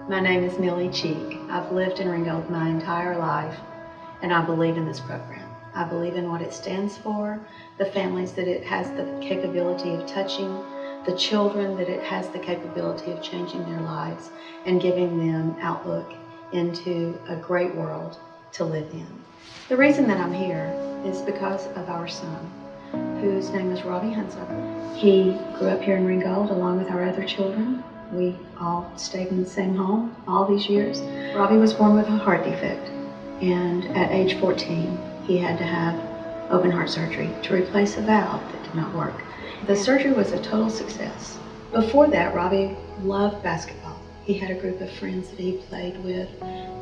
My name is Millie Cheek. I've lived in Ringgold my entire life, and I believe in this program. I believe in what it stands for, the families that it has the capability of touching, the children that it has the capability of changing their lives and giving them outlook into a great world to live in. The reason that I'm here is because of our son, whose name is Robbie. He grew up here in Ringgold along with our other children. We all stayed in the same home all these years. Robbie was born with a heart defect, and at age 14, he had to have open heart surgery to replace a valve that did not work. The surgery was a total success. Before that, Robbie loved basketball. He had a group of friends that he played with.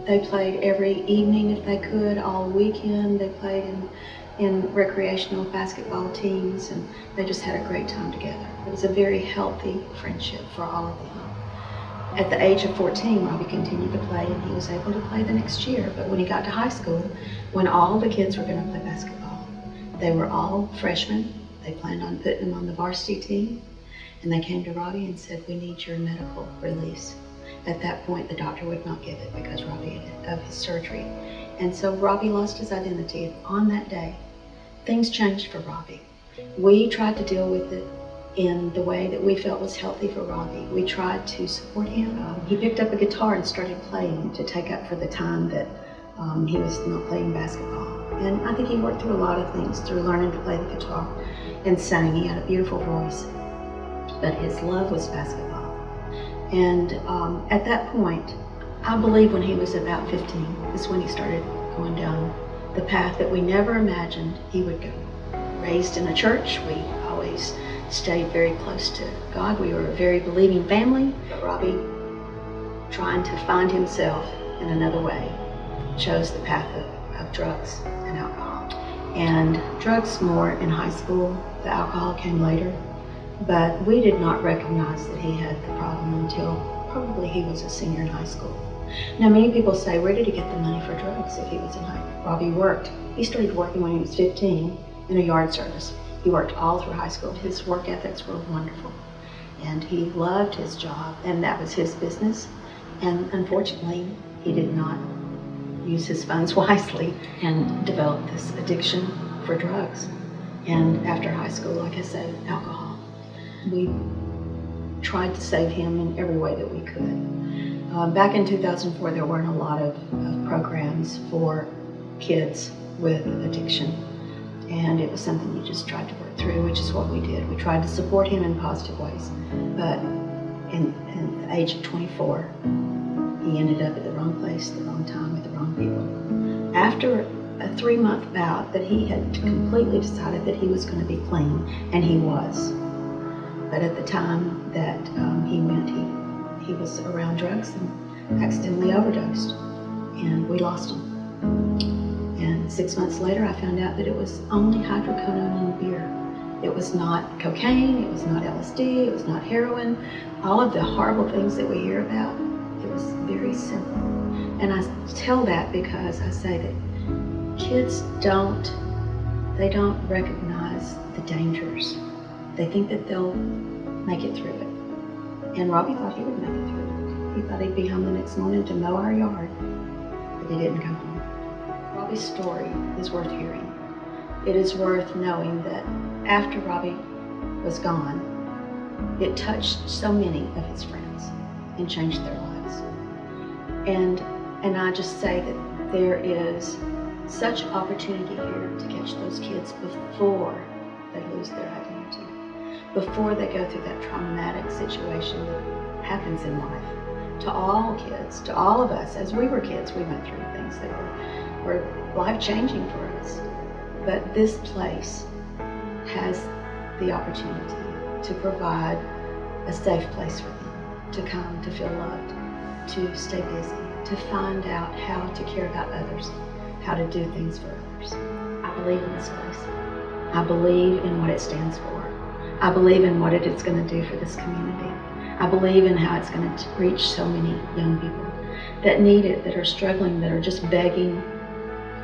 They played every evening if they could, all weekend. They played in recreational basketball teams, and they just had a great time together. It was a very healthy friendship for all of them. At the age of 14, Robbie continued to play, and he was able to play the next year. But when he got to high school, when all the kids were going to play basketball, they were all freshmen. They planned on putting him on the varsity team, and they came to Robbie and said, "We need your medical release." At that point, the doctor would not give it because Robbie of his surgery. And so Robbie lost his identity. On that day, things changed for Robbie. We tried to deal with it in the way that we felt was healthy for Robbie. We tried to support him. He picked up a guitar and started playing to take up for the time that he was not playing basketball. And I think he worked through a lot of things through learning to play the guitar and sang. He had a beautiful voice, but his love was basketball. And at that point, I believe when he was about 15 is when he started going down the path that we never imagined he would go. Raised in a church, we always stayed very close to God. We were a very believing family. But Robbie, trying to find himself in another way, chose the path of drugs and alcohol. And drugs more in high school, the alcohol came later. But we did not recognize that he had the problem until probably he was a senior in high school. Now, many people say, where did he get the money for drugs if he was in high school? Robbie worked. He started working when he was 15 in a yard service. He worked all through high school. His work ethics were wonderful. And he loved his job, and that was his business. And unfortunately, he did not use his funds wisely and developed this addiction for drugs. And after high school, like I said, alcohol. We tried to save him in every way that we could. Back in 2004, there weren't a lot of programs for kids with addiction. And it was something you just tried to work through, which is what we did. We tried to support him in positive ways. But in the age of 24, he ended up at the wrong place, the wrong time, with the wrong people. After a 3-month bout that he had completely decided that he was going to be clean, and he was. But at the time that he went, he was around drugs and accidentally overdosed, and we lost him. And 6 months later, I found out that it was only hydrocodone in beer. It was not cocaine, it was not LSD, it was not heroin. All of the horrible things that we hear about, it was very simple. And I tell that because I say that kids don't recognize the dangers. They think that they'll make it through it. And Robbie thought he would make it through it. He thought he'd be home the next morning to mow our yard, but he didn't come home. Robbie's story is worth hearing. It is worth knowing that after Robbie was gone, it touched so many of his friends and changed their lives. And I just say that there is such opportunity here to catch those kids before they lose their identity, before they go through that traumatic situation that happens in life. To all kids, to all of us, as we were kids, we went through things that were life-changing for us. But this place has the opportunity to provide a safe place for them, to come, to feel loved, to stay busy, to find out how to care about others, how to do things for others. I believe in this place. I believe in what it stands for. I believe in what it is going to do for this community. I believe in how it's going to reach so many young people that need it, that are struggling, that are just begging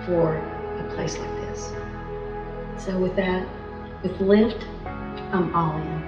for a place like this. So with that, with Lift, I'm all in.